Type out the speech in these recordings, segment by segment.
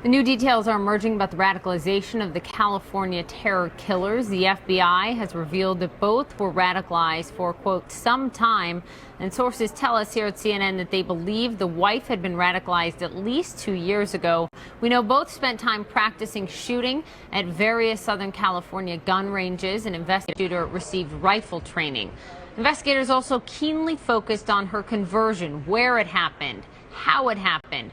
The new details are emerging about the radicalization of the California terror killers. The FBI has revealed that both were radicalized for, quote, some time. And sources tell us here at CNN that they believe the wife had been radicalized at least 2 years ago. We know both spent time practicing shooting at various Southern California gun ranges. An investigator received rifle training. Investigators also keenly focused on her conversion, where it happened, how it happened.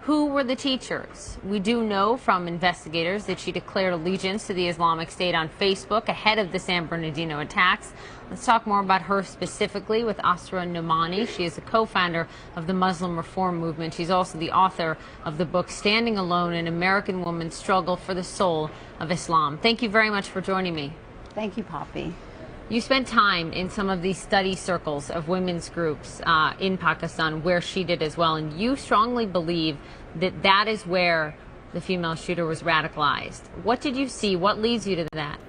Who were the teachers? We do know from investigators that she declared allegiance to the Islamic State on Facebook ahead of the San Bernardino attacks. Let's talk more about her specifically with Asra Nomani. She is a co-founder of the Muslim Reform Movement. She's also the author of the book Standing Alone, An American Woman's Struggle for the Soul of Islam. Thank you very much for joining me. Thank you, Poppy. You spent time in some of these study circles of women's groups in Pakistan, where she did as well, and you strongly believe that that is where the female shooter was radicalized. What did you see? What leads you to that?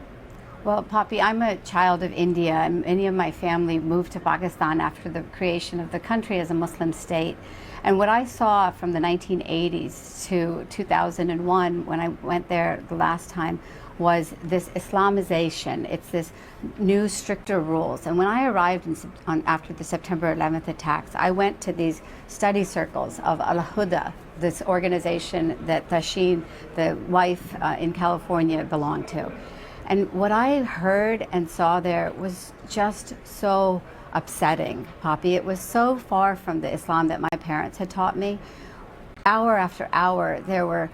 Well, Poppy, I'm a child of India, and many of my family moved to Pakistan after the creation of the country as a Muslim state. And what I saw from the 1980s to 2001, when I went there the last time, was this Islamization. It's this new, stricter rules. And when I arrived after the September 11th attacks, I went to these study circles of Al-Huda, this organization that Tashfeen, the wife in California, belonged to. And what I heard and saw there was just so upsetting, Poppy. It was so far from the Islam that my parents had taught me. Hour after hour, there were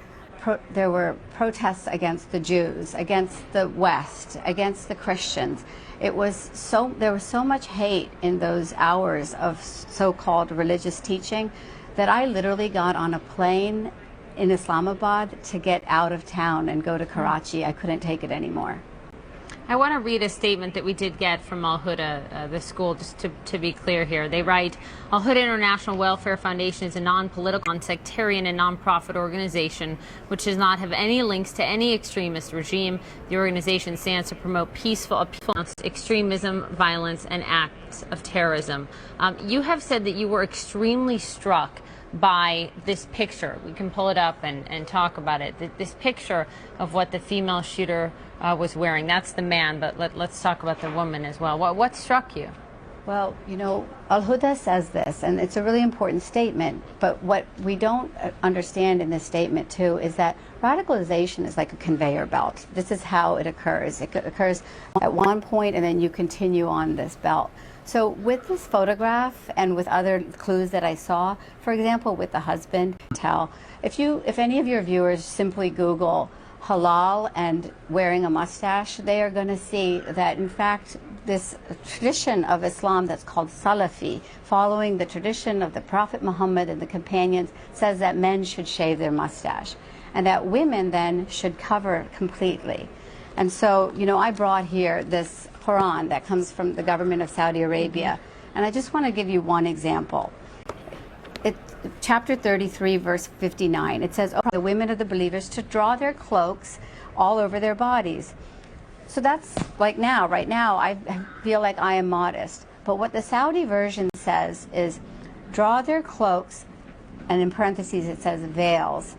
protests against the Jews, against the West, against the Christians. There was so much hate in those hours of so-called religious teaching that I literally got on a plane in Islamabad to get out of town and go to Karachi. I couldn't take it anymore. I want to read a statement that we did get from Al-Huda, the school, just to be clear here. They write, Al-Huda International Welfare Foundation is a non-political, non-sectarian, and non-profit organization which does not have any links to any extremist regime. The organization stands to promote peaceful extremism, violence, and acts of terrorism. You have said that you were extremely struck by this picture. We can pull it up and talk about it. This picture of what the female shooter was wearing. That's the man, but let's talk about the woman as well. What struck you? Well, you know, Al-Huda says this, and it's a really important statement, but what we don't understand in this statement, too, is that radicalization is like a conveyor belt. This is how it occurs. It occurs at one point, and then you continue on this belt. So with this photograph and with other clues that I saw, for example, with the husband, if any of your viewers simply Google halal and wearing a mustache, they are going to see that, in fact, this tradition of Islam that's called Salafi, following the tradition of the Prophet Muhammad and the companions, says that men should shave their mustache and that women then should cover completely. And so, you know, I brought here this Quran that comes from the government of Saudi Arabia, and I just want to give you one example. Chapter 33, verse 59, it says, the women of the believers to draw their cloaks all over their bodies. So that's like now, right now, I feel like I am modest. But what the Saudi version says is, draw their cloaks, and in parentheses it says veils,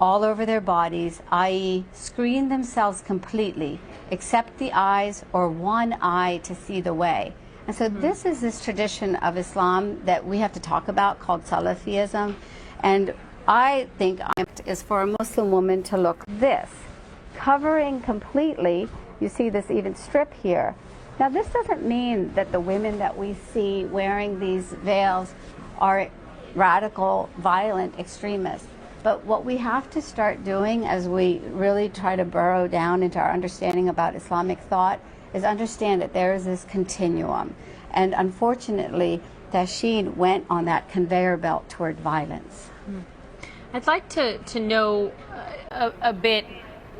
all over their bodies, i.e. screen themselves completely, except the eyes or one eye to see the way. And so this is this tradition of Islam that we have to talk about called Salafism. And I think is for a Muslim woman to look this, covering completely. You see this even strip here. Now this doesn't mean that the women that we see wearing these veils are radical, violent extremists. But what we have to start doing as we really try to burrow down into our understanding about Islamic thought is understand that there is this continuum. And unfortunately, Tashfeen went on that conveyor belt toward violence. I'd like to know a bit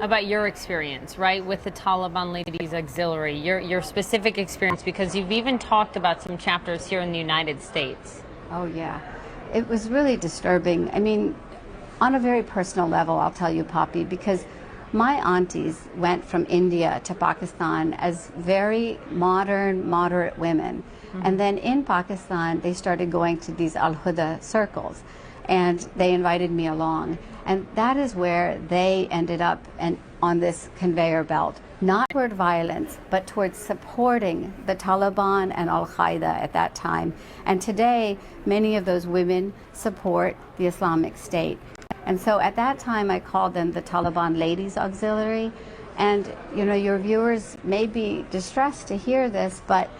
about your experience, right, with the Taliban Ladies Auxiliary, your specific experience, because you've even talked about some chapters here in the United States. Oh, yeah. It was really disturbing. I mean, on a very personal level, I'll tell you, Poppy, because my aunties went from India to Pakistan as very modern, moderate women. And then in Pakistan, they started going to these Al-Huda circles. and they invited me along. And that is where they ended up on this conveyor belt, not toward violence, but towards supporting the Taliban and Al-Qaeda at that time. And today, many of those women support the Islamic State. And so at that time, I called them the Taliban Ladies Auxiliary. And, you know, your viewers may be distressed to hear this, but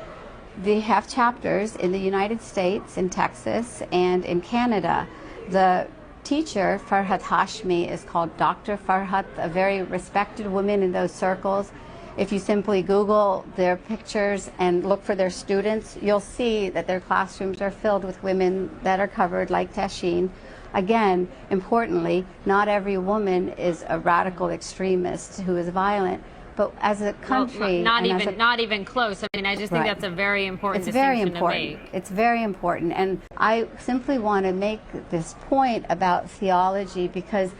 they have chapters in the United States, in Texas, and in Canada. The teacher, Farhat Hashmi, is called Dr. Farhat, a very respected woman in those circles. If you simply Google their pictures and look for their students, you'll see that their classrooms are filled with women that are covered like Tashfeen. Again, importantly, not every woman is a radical extremist who is violent. But as a country, well, not even close. I mean, I just think that's a very important distinction to make. It's very important, and I simply want to make this point about theology, because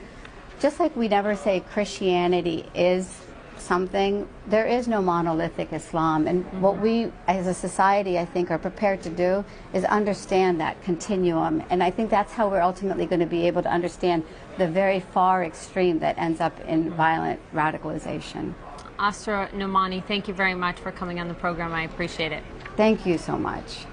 just like we never say Christianity is something, there is no monolithic Islam, and what we as a society, I think, are prepared to do is understand that continuum, and I think that's how we're ultimately going to be able to understand the very far extreme that ends up in violent radicalization. Asra Nomani, thank you very much for coming on the program. I appreciate it. Thank you so much.